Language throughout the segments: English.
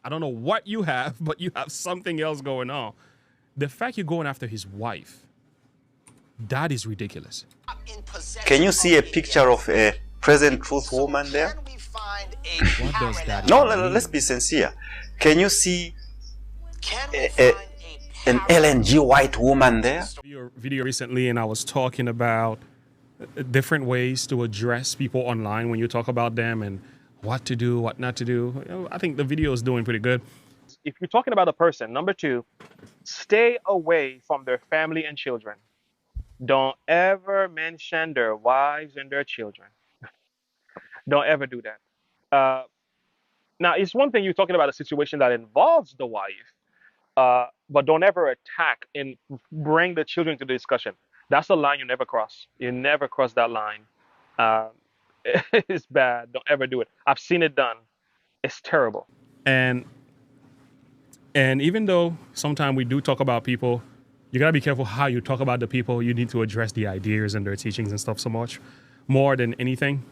I don't know what you have, but you have something else going on. The fact you're going after his wife, that is ridiculous. Can you see a picture of a present truth woman there? What does that No, mean? let's be sincere. Can you see an LNG white woman there? Video recently, and I was talking about different ways to address people online when you talk about them and what to do, what not to do. I think the video is doing pretty good. If you're talking about a person, number two, stay away from their family and children. Don't ever mention their wives and their children. Don't ever do that. Now, it's one thing you're talking about a situation that involves the wife, but don't ever attack and bring the children to the discussion. That's a line you never cross. You never cross that line. It's bad. Don't ever do it. I've seen it done. It's terrible. And even though sometimes we do talk about people, you gotta be careful how you talk about the people. You need to address the ideas and their teachings and stuff so much more than anything.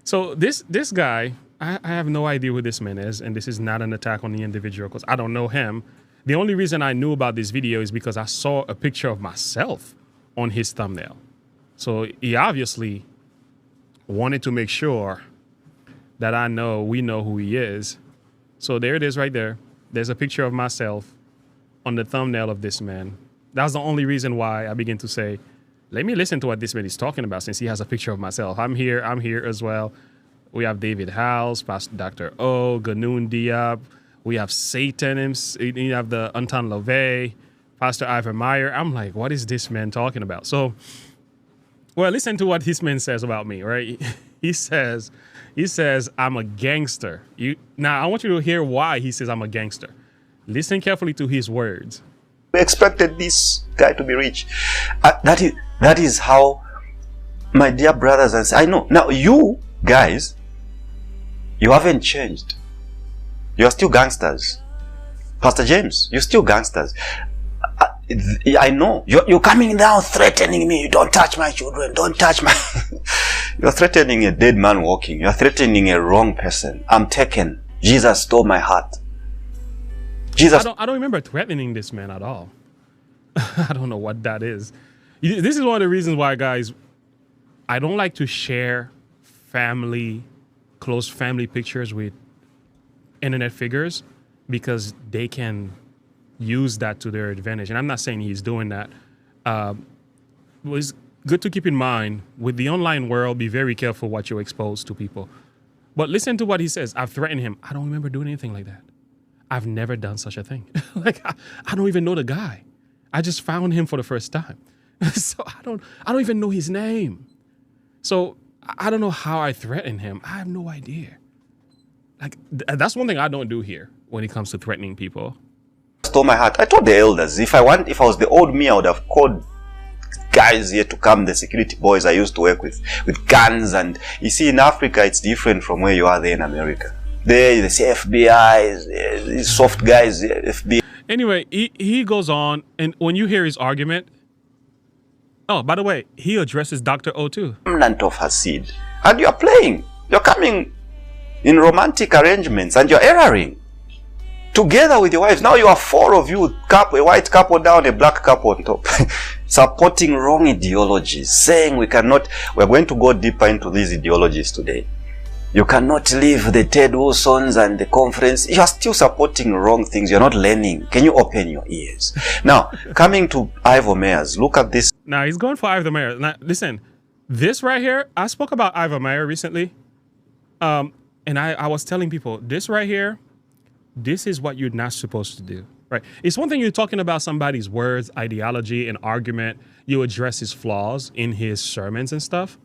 So this guy, I have no idea who this man is, and this is not an attack on the individual because I don't know him. The only reason I knew about this video is because I saw a picture of myself on his thumbnail. So he obviously wanted to make sure that we know who he is. So there it is right there. There's a picture of myself on the thumbnail of this man. That's the only reason why I begin to say, let me listen to what this man is talking about since he has a picture of myself. I'm here as well. We have David House, Pastor Dr. O, Ganoon Diab. We have Satan. You have the Anton LaVey, Pastor Ivan Meyer. I'm like, what is this man talking about? So, well, listen to what this man says about me, right? He says, I'm a gangster. Now, I want you to hear why he says I'm a gangster. Listen carefully to his words. We expected this guy to be rich. That is how, my dear brothers and sisters, I know. Now, you guys, you haven't changed. You're still gangsters. Pastor James, you're still gangsters. I know. You're coming down threatening me. Don't touch my children. Don't touch my... You're threatening a dead man walking. You're threatening a wrong person. I'm taken. Jesus stole my heart. Jesus. I don't remember threatening this man at all. I don't know what that is. This is one of the reasons why, guys, I don't like to share close family pictures with internet figures because they can use that to their advantage. And I'm not saying he's doing that. It's good to keep in mind with the online world, be very careful what you expose to people. But listen to what he says. I've threatened him. I don't remember doing anything like that. I've never done such a thing. Like I don't even know the guy. I just found him for the first time. So I don't even know his name. So I don't know how I threatened him. I have no idea. Like that's one thing I don't do here when it comes to threatening people. Stole my heart. I told the elders, if I was the old me, I would have called guys here to come, the security boys I used to work with guns. And you see, in Africa, it's different from where you are there in America. They say FBI, these soft guys, FBI. Anyway, he goes on, and when you hear his argument, oh, by the way, he addresses Dr. O too. Remnant of her seed. And you're playing. You're coming in romantic arrangements, and you're erring together with your wives. Now you are four of you, a white couple down, a black couple on top, supporting wrong ideologies, saying we're going to go deeper into these ideologies today. You cannot leave the Ted Wilsons and the conference. You are still supporting wrong things. You're not learning. Can you open your ears? Now, coming to Ivor Mayers, look at this. Now, he's going for Ivor Mayers. Now, listen, this right here, I spoke about Ivor Mayers recently. And I was telling people, this right here, this is what you're not supposed to do, right? It's one thing you're talking about somebody's words, ideology, and argument. You address his flaws in his sermons and stuff.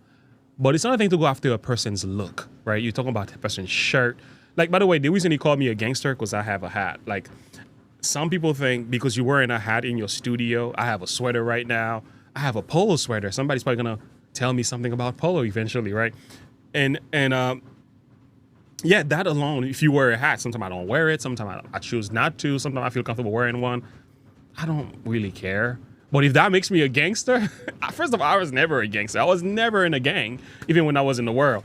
But it's another thing to go after a person's look, right? You're talking about a person's shirt. Like, by the way, the reason he called me a gangster because I have a hat. Like, some people think because you're wearing a hat in your studio, I have a sweater right now. I have a polo sweater. Somebody's probably going to tell me something about polo eventually, right? And yeah, that alone, if you wear a hat, sometimes I don't wear it. Sometimes I choose not to. Sometimes I feel comfortable wearing one. I don't really care. But if that makes me a gangster, first of all, I was never a gangster. I was never in a gang, even when I was in the world.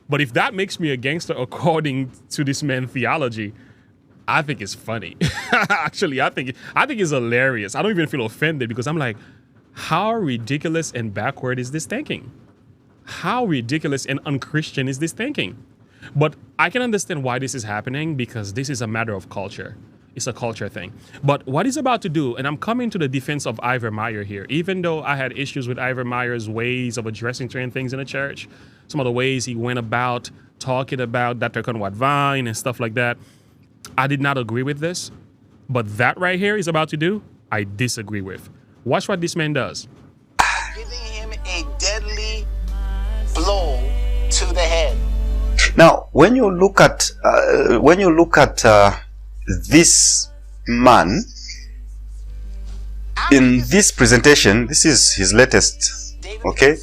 But if that makes me a gangster according to this man's theology, I think it's funny. Actually, I think it's hilarious. I don't even feel offended because I'm like, how ridiculous and backward is this thinking? How ridiculous and unchristian is this thinking? But I can understand why this is happening because this is a matter of culture. It's a culture thing. But what he's about to do, and I'm coming to the defense of Ivor Meyer here, even though I had issues with Ivor Meyer's ways of addressing certain things in the church, some of the ways he went about talking about Dr. Conrad Vine and stuff like that, I did not agree with this. But that right here he's about to do, I disagree with. Watch what this man does. Giving him a deadly blow to the head. Now, when you look at this man in this presentation, this is his latest, okay?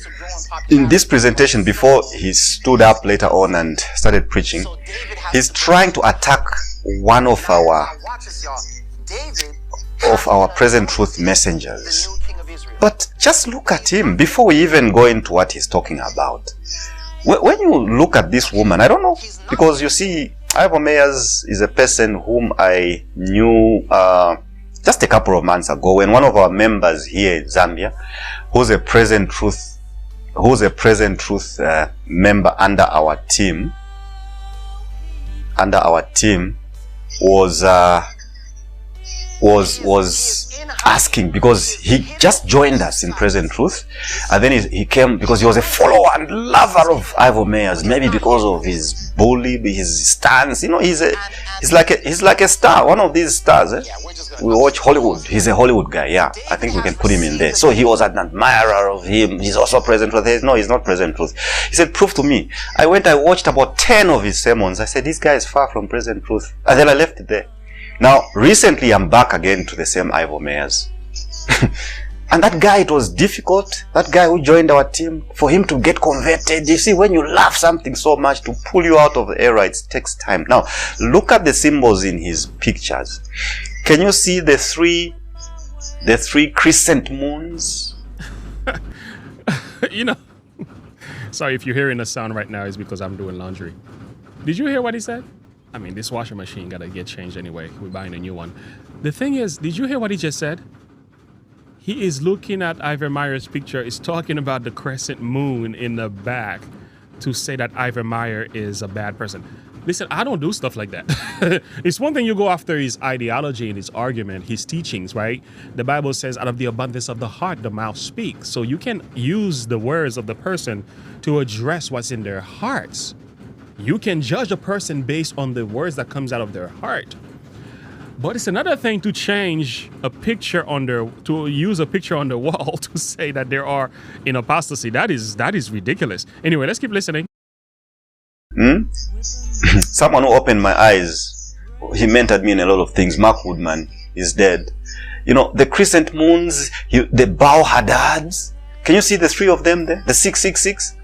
In this presentation, before he stood up later on and started preaching, he's trying to attack one of our present truth messengers. But just look at him before we even go into what he's talking about. When you look at this woman, I don't know, because you see, Ivor Meyers is a person whom I knew just a couple of months ago when one of our members here in Zambia, who's a present truth member under our team, was asking, because he just joined us in Present Truth, and then he came because he was a follower and lover of Ivor Meyers, maybe because of his bully, his stance. You know, he's like a star, one of these stars. We watch Hollywood. He's a Hollywood guy. Yeah, I think we can put him in there. So he was an admirer of him. He's also Present Truth. No, he's not Present Truth. He said, prove to me. I watched about 10 of his sermons. I said, this guy is far from Present Truth, and then I left it there. Now, recently I'm back again to the same Ivor Meyers. And that guy, it was difficult. That guy who joined our team, for him to get converted. You see, when you love something so much, to pull you out of the error, it takes time. Now, look at the symbols in his pictures. Can you see the three crescent moons? You know, sorry if you're hearing the sound right now, it's because I'm doing laundry. Did you hear what he said? I mean, this washing machine got to get changed anyway. We're buying a new one. The thing is, did you hear what he just said? He is looking at Ivor Meyer's picture, is talking about the crescent moon in the back to say that Ivor Meyer is a bad person. Listen, I don't do stuff like that. It's one thing you go after his ideology and his argument, his teachings, right? The Bible says out of the abundance of the heart, the mouth speaks. So you can use the words of the person to address what's in their hearts. You can judge a person based on the words that comes out of their heart. But it's another thing to change a picture to use a picture on the wall to say that there are in apostasy. That is ridiculous. Anyway, let's keep listening. Someone who opened my eyes, he mentored me in a lot of things. Mark Woodman is dead. You know, the crescent moons, the Baal Hadads. Can you see the three of them there? The 666?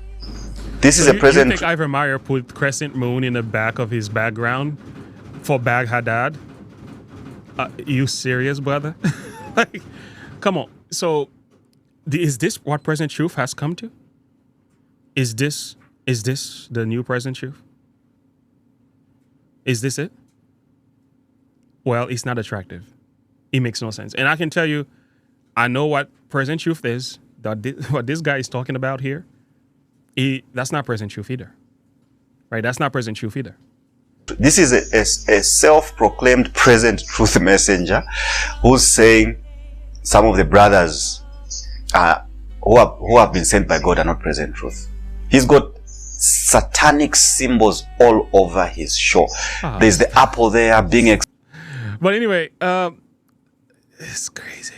This is a present. You think Ivor Meyer put crescent moon in the back of his background for Bag Hadad? You serious, brother? Like, come on. So, is this what present truth has come to? Is this the new present truth? Is this it? Well, it's not attractive. It makes no sense. And I can tell you, I know what present truth is. What this guy is talking about here. That's not present truth either, right? That's not present truth either. This is a self-proclaimed present truth messenger who's saying some of the brothers who have been sent by God are not present truth. He's got satanic symbols all over his show. There's the apple there being but anyway, it's crazy.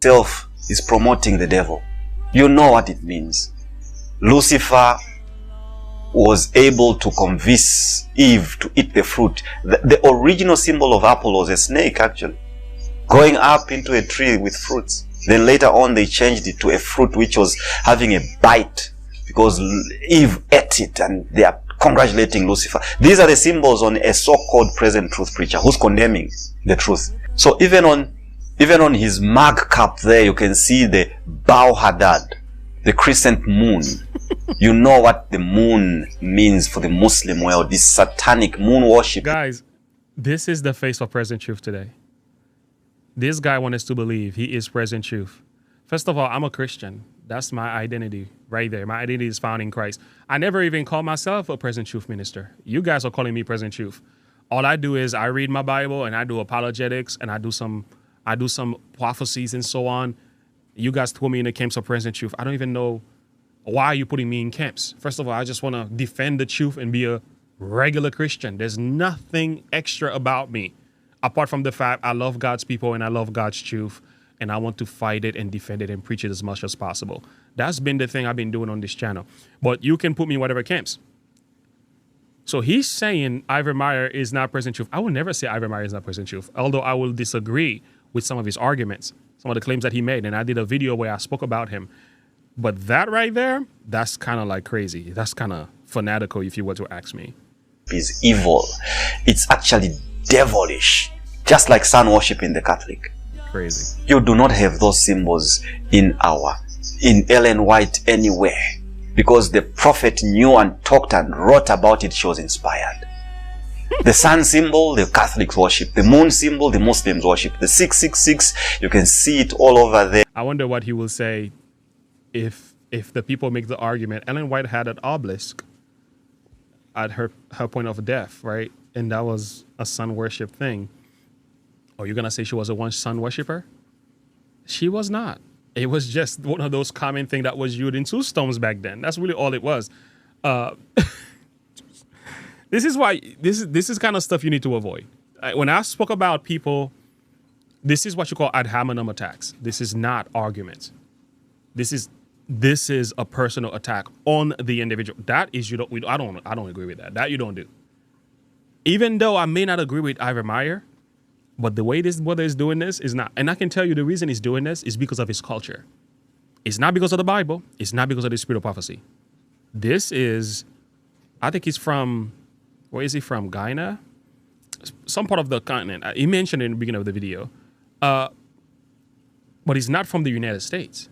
Self is promoting the devil. You know what it means. Lucifer was able to convince Eve to eat the fruit. The original symbol of apple was a snake, actually, going up into a tree with fruits. Then later on they changed it to a fruit which was having a bite because Eve ate it, and they are congratulating Lucifer. These are the symbols on a so-called present truth preacher who's condemning the truth. So even on his mug cup there, you can see the Baal Hadad, the crescent moon. You know what the moon means for the Muslim world, this satanic moon worship. Guys, This is the face of present truth today. This guy wants us to believe he is present truth. First of all, I'm a Christian. That's my identity right there. My identity is found in Christ. I never even call myself a present truth minister. You guys are calling me present truth. All I do is I read my Bible and I do apologetics and I do some prophecies and so on. You guys put me in the camps of present truth. I don't even know why are you putting me in camps. First of all, I just want to defend the truth and be a regular Christian. There's nothing extra about me apart from the fact I love God's people and I love God's truth and I want to fight it and defend it and preach it as much as possible. That's been the thing I've been doing on this channel. But you can put me in whatever camps. So he's saying Ivan Meyer is not present truth. I will never say Ivan Meyer is not present truth, although I will disagree with some of his arguments, some of the claims that he made. And I did a video where I spoke about him. But that right there, that's kind of like crazy. That's kind of fanatical if you were to ask me. Is evil. It's actually devilish. Just like sun worship in the Catholic. Crazy. You do not have those symbols in Ellen White anywhere. Because the prophet knew and talked and wrote about it, she was inspired. The sun symbol, the Catholics worship. The moon symbol, the Muslims worship. The 666, you can see it all over there. I wonder what he will say if the people make the argument. Ellen White had an obelisk at her point of death, right? And that was a sun worship thing. Are you going to say she was a one sun worshiper? She was not. It was just one of those common things that was used in two stones back then. That's really all it was. This is why this is kind of stuff you need to avoid. When I spoke about people, this is what you call ad hominem attacks. This is not arguments. This is a personal attack on the individual. That is I don't agree with that. That you don't do. Even though I may not agree with Ivan Meyer, but the way this brother is doing this is not. And I can tell you the reason he's doing this is because of his culture. It's not because of the Bible. It's not because of the spirit of prophecy. This is, I think he's from, where is he from? Guyana? Some part of the continent. He mentioned it in the beginning of the video. But he's not from the United States.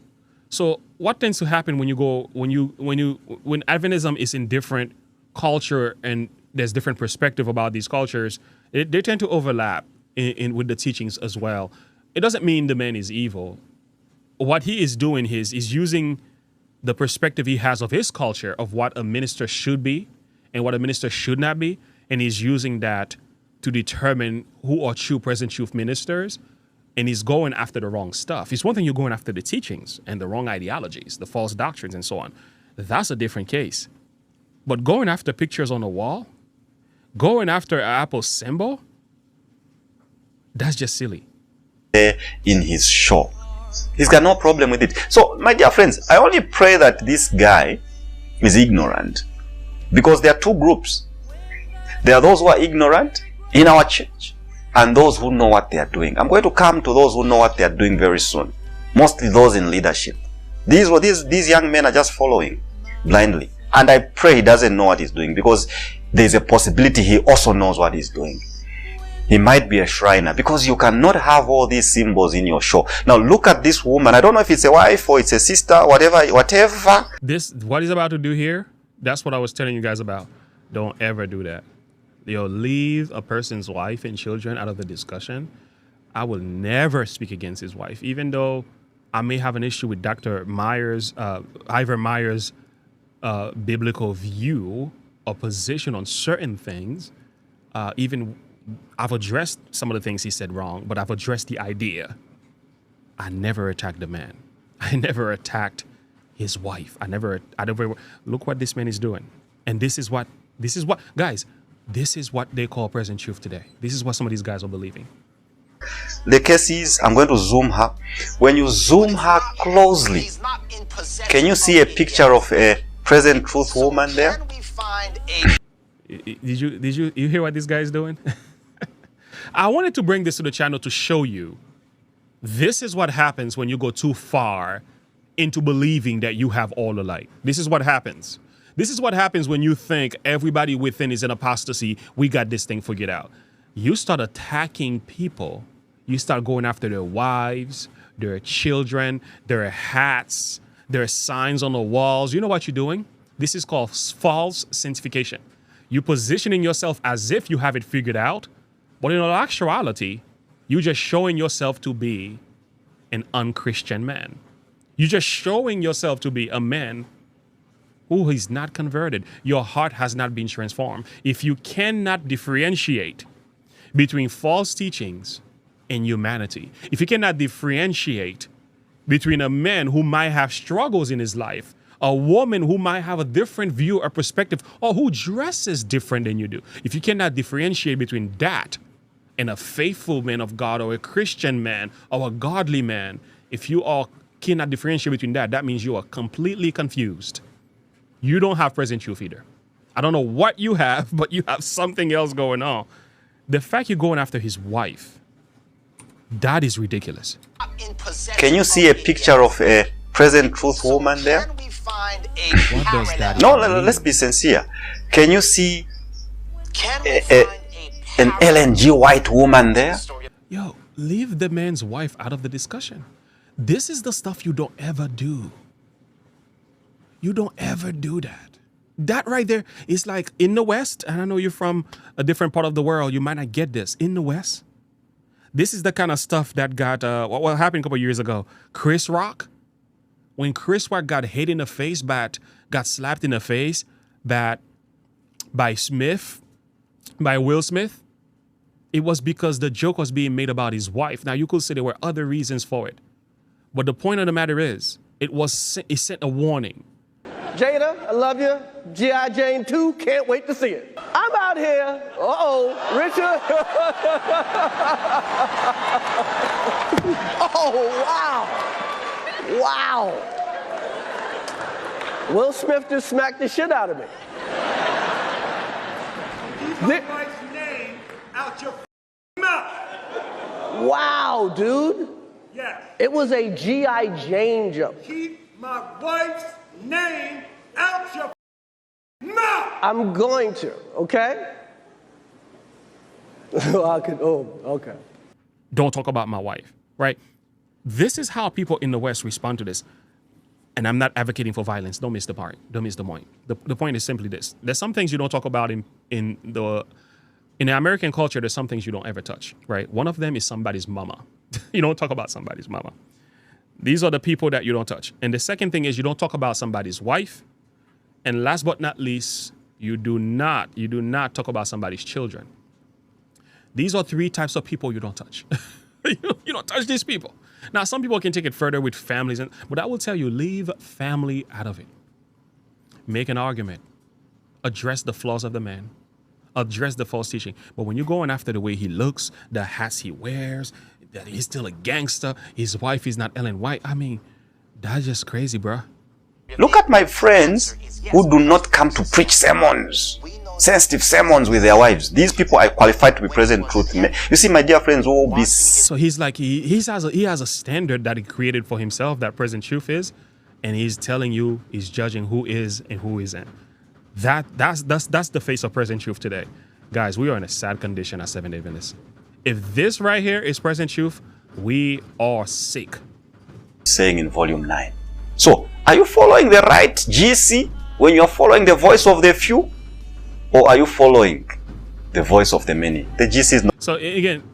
So what tends to happen when Adventism is in different culture and there's different perspective about these cultures, they tend to overlap in with the teachings as well. It doesn't mean the man is evil. What he is doing is using the perspective he has of his culture of what a minister should be and what a minister should not be, and he's using that to determine who are true present truth ministers, and he's going after the wrong stuff. It's one thing you're going after the teachings and the wrong ideologies, the false doctrines and so on. That's a different case. But going after pictures on the wall, going after an Apple symbol, that's just silly. In his show. He's got no problem with it. So, my dear friends, I only pray that this guy is ignorant. Because there are two groups. There are those who are ignorant in our church and those who know what they are doing. I'm going to come to those who know what they are doing very soon. Mostly those in leadership. These young men are just following blindly. And I pray he doesn't know what he's doing, because there's a possibility he also knows what he's doing. He might be a Shriner, because you cannot have all these symbols in your show. Now look at this woman. I don't know if it's a wife or it's a sister, whatever. What he's about to do here, that's what I was telling you guys about. Don't ever do that. Leave a person's wife and children out of the discussion. I will never speak against his wife, even though I may have an issue with Dr. Myers, Ivan Meyer's biblical view or position on certain things. Even I've addressed some of the things he said wrong, but I've addressed the idea. I never attacked the man. I never attacked his wife. I never look what this man is doing. And this is what guys, this is what they call present truth today. This is what some of these guys are believing. The case is, I'm going to zoom her. When you zoom her closely, can you see a picture of a present truth woman there? Did you hear what this guy is doing? I wanted to bring this to the channel to show you this is what happens when you go too far into believing that you have all the light. This is what happens. This is what happens when you think everybody within is in apostasy. We got this thing figured out. You start attacking people. You start going after their wives, their children, their hats, their signs on the walls. You know what you're doing? This is called false sanctification. You're positioning yourself as if you have it figured out, But in all actuality, you're just showing yourself to be an unchristian man. You're just showing yourself to be a man who is not converted. Your heart has not been transformed. If you cannot differentiate between false teachings and humanity, if you cannot differentiate between a man who might have struggles in his life, a woman who might have a different view or perspective, or who dresses different than you do, if you cannot differentiate between that and a faithful man of God or a Christian man or a godly man, if you all cannot differentiate between that, that means you are completely confused. You don't have present truth either. I don't know what you have, but you have something else going on. The fact you're going after his wife, that is ridiculous. Can you see a picture of a present truth woman there? Can we find a What does that No, mean? let's be sincere. Can you see Can we find an LNG white woman there? Yo, leave the man's wife out of the discussion. This is the stuff you don't ever do. You don't ever do that. That right there is like in the West, and I know you're from a different part of the world, you might not get this. In the West, this is the kind of stuff that got, what happened a couple years ago. Chris Rock, when Chris Rock got hit in the face, got slapped in the face by Will Smith, it was because the joke was being made about his wife. Now, you could say there were other reasons for it. But the point of the matter is, it sent a warning. Jada, I love you. G.I. Jane 2, can't wait to see it. I'm out here. Richard. Oh, wow. Wow. Will Smith just smacked the shit out of me. Keep my wife's name out your mouth. Wow, dude. Yes. It was a G.I. Jane joke. Keep my wife's name out your mouth. I'm going to, okay? Okay. Don't talk about my wife, right? This is how people in the West respond to this. And I'm not advocating for violence. Don't miss the part. Don't miss the point. The point is simply this. There's some things you don't talk about in the American culture. There's some things you don't ever touch, right? One of them is somebody's mama. You don't talk about somebody's mama. These are the people that you don't touch. And the second thing is you don't talk about somebody's wife. And last but not least, you do not talk about somebody's children. These are three types of people you don't touch. You don't touch these people. Now, some people can take it further with families, but I will tell you, leave family out of it. Make an argument. Address the flaws of the man. Address the false teaching. But when you're going after the way he looks, the hats he wears, that he's still a gangster, his wife is not Ellen White, I mean, that's just crazy, bruh. Look at my friends who do not come to preach sermons, sensitive sermons with their wives. These people are qualified to be present truth. You see, my dear friends, who will be... So he's like, he has a standard that he created for himself, that present truth is, and he's telling you, he's judging who is and who isn't. That's the face of present truth today. Guys, we are in a sad condition as Seventh-day Adventists. If this right here is present truth, we are sick. Saying in volume 9. So, are you following the right GC when you're following the voice of the few? Or are you following the voice of the many? The GC is not... So again,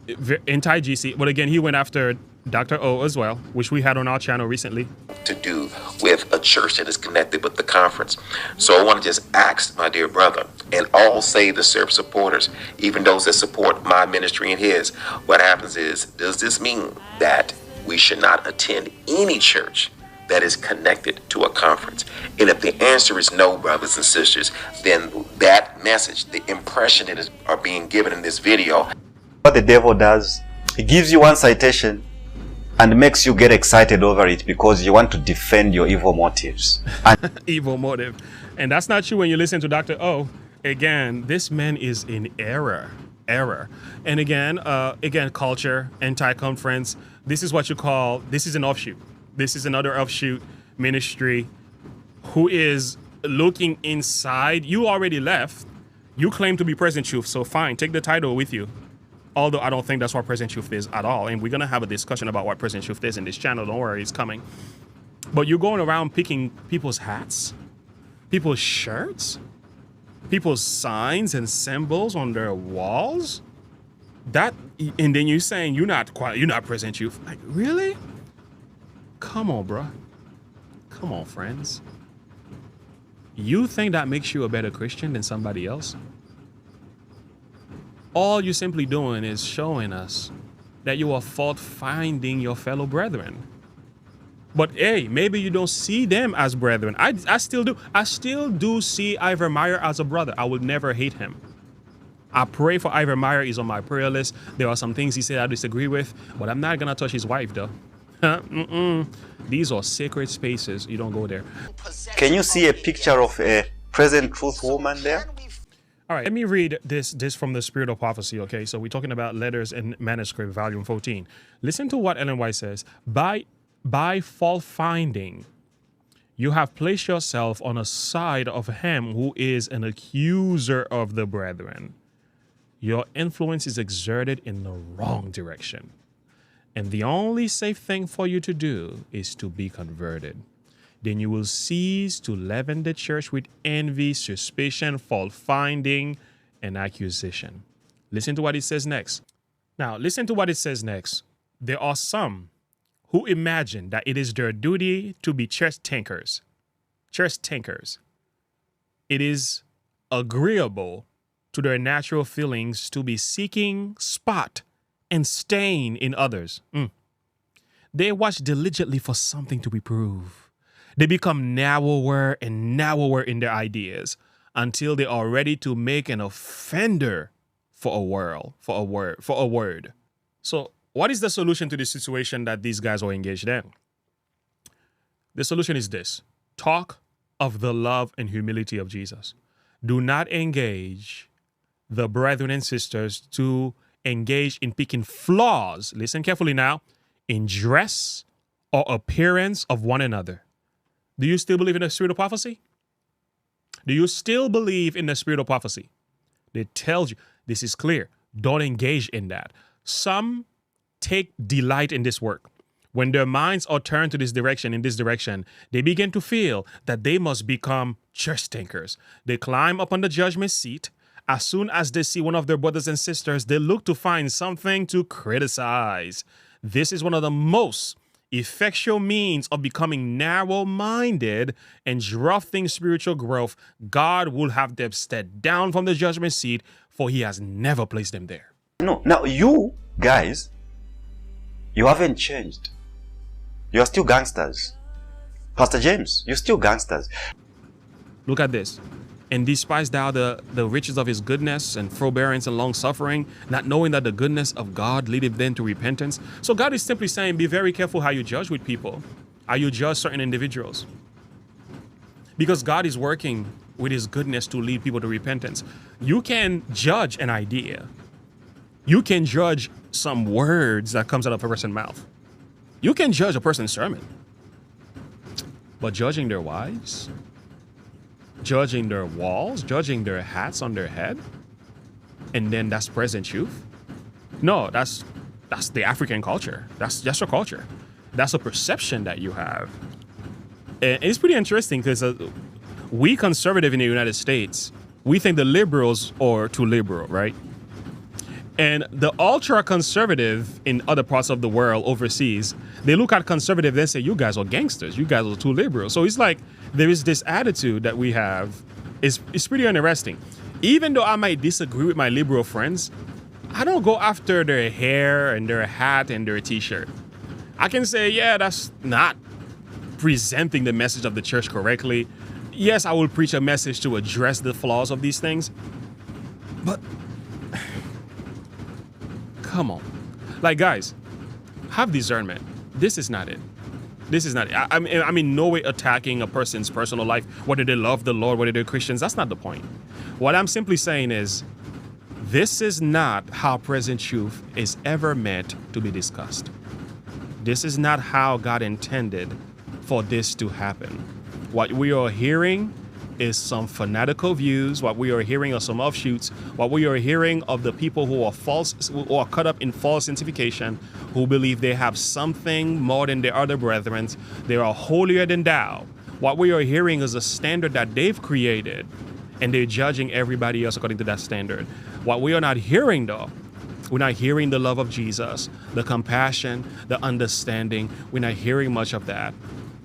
anti-GC, but again, he went after Dr. O as well, which we had on our channel recently. To do with a church that is connected with the conference. So I want to just ask my dear brother and all Save the Serf supporters, even those that support my ministry and his, what happens is, does this mean that we should not attend any church that is connected to a conference? And if the answer is no, brothers and sisters, then that message, the impression that are being given in this video. What the devil does, he gives you one citation and makes you get excited over it because you want to defend your evil motives. And Evil motive. And that's not true when you listen to Dr. O. Again, this man is in error. And again, culture, anti-conference. This is what you call, this is an offshoot. This is another offshoot ministry who is looking inside. You already left. You claim to be present truth, so fine, take the title with you. Although I don't think that's what present truth is at all. And we're going to have a discussion about what present truth is in this channel. Don't worry, it's coming. But you're going around picking people's hats, people's shirts, people's signs and symbols on their walls. That, and then you're saying you're not present youth. Like, really? Come on, bro. Come on, friends. You think that makes you a better Christian than somebody else? All you're simply doing is showing us that you are fault finding your fellow brethren. But hey, maybe you don't see them as brethren. I still do. I still do see Ivor Meyer as a brother. I will never hate him. I pray for Ivor Meyer. He's on my prayer list. There are some things he said I disagree with, but I'm not going to touch his wife, though. These are sacred spaces. You don't go there. Can you see a picture of a present truth woman there? All right, let me read this from the Spirit of Prophecy, okay? So we're talking about Letters and Manuscript, Volume 14. Listen to what Ellen White says. By fault finding, you have placed yourself on a side of him who is an accuser of the brethren. Your influence is exerted in the wrong direction. And the only safe thing for you to do is to be converted. Then you will cease to leaven the church with envy, suspicion, fault finding, and accusation. Listen to what it says next. Now, listen to what it says next. There are some who imagine that it is their duty to be church tankers. Church tankers. It is agreeable to their natural feelings to be seeking spot and stain in others. They watch diligently for something to reprove. They become narrower and narrower in their ideas until they are ready to make an offender for a word. So what is the solution to the situation that these guys are engaged in? The solution is this. Talk of the love and humility of Jesus. Do not engage the brethren and sisters to engage in picking flaws, listen carefully now, in dress or appearance of one another. Do you still believe in the spirit of prophecy? Do you still believe in the spirit of prophecy? It tells you, this is clear, don't engage in that. Some take delight in this work. When their minds are turned to this direction, they begin to feel that they must become church tankers. They climb up on the judgment seat. As soon as they see one of their brothers and sisters, they look to find something to criticize. This is one of the most effectual means of becoming narrow-minded and drafting spiritual growth. God will have them step down from the judgment seat, for he has never placed them there. No, now you guys, you haven't changed. You are still gangsters. Pastor James, you're still gangsters. Look at this. And despise thou the riches of his goodness and forbearance and long suffering, not knowing that the goodness of God leadeth them to repentance. So God is simply saying, be very careful how you judge with people, how you judge certain individuals. Because God is working with his goodness to lead people to repentance. You can judge an idea. You can judge some words that comes out of a person's mouth. You can judge a person's sermon. But judging their wives, judging their walls, judging their hats on their head, and then that's present youth? No, that's the African culture. That's just your culture. That's a perception that you have. And it's pretty interesting because we conservative in the United States, we think the liberals are too liberal, right? And the ultra-conservative in other parts of the world overseas, they look at conservative, they say, you guys are gangsters. You guys are too liberal. So it's like there is this attitude that we have. It's pretty interesting. Even though I might disagree with my liberal friends, I don't go after their hair and their hat and their T-shirt. I can say, yeah, that's not presenting the message of the church correctly. Yes, I will preach a message to address the flaws of these things. But come on. Like, guys, have discernment. This is not it. This is not it. I'm in no way attacking a person's personal life, whether they love the Lord, whether they're Christians. That's not the point. What I'm simply saying is, this is not how present truth is ever meant to be discussed. This is not how God intended for this to happen. What we are hearing is some fanatical views. What we are hearing are some offshoots. What we are hearing of the people who are who are caught up in false sanctification, who believe they have something more than their other brethren. They are holier than thou. What we are hearing is a standard that they've created, and they're judging everybody else according to that standard. What we are not hearing, though, We're not hearing the love of Jesus, the compassion, the understanding. We're not hearing much of that.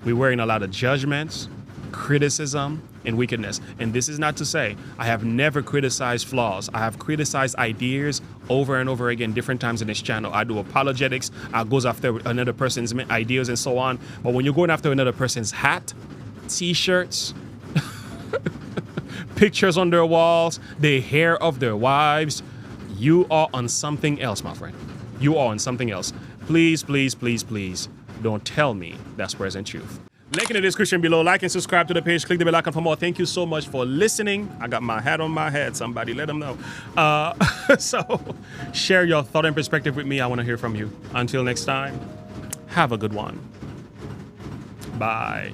We're wearing a lot of judgments, criticism, and wickedness. And this is not to say I have never criticized flaws. I have criticized ideas over and over again, different times in this channel. I do apologetics. I goes after another person's ideas and so on. But when you're going after another person's hat, t-shirts, pictures on their walls, the hair of their wives, you are on something else, my friend. You are on something else. Please, please, please, please don't tell me that's present truth. Link in the description below. Like and subscribe to the page. Click the bell icon for more. Thank you so much for listening. I got my hat on my head. Somebody let them know. So share your thought and perspective with me. I want to hear from you. Until next time, have a good one. Bye.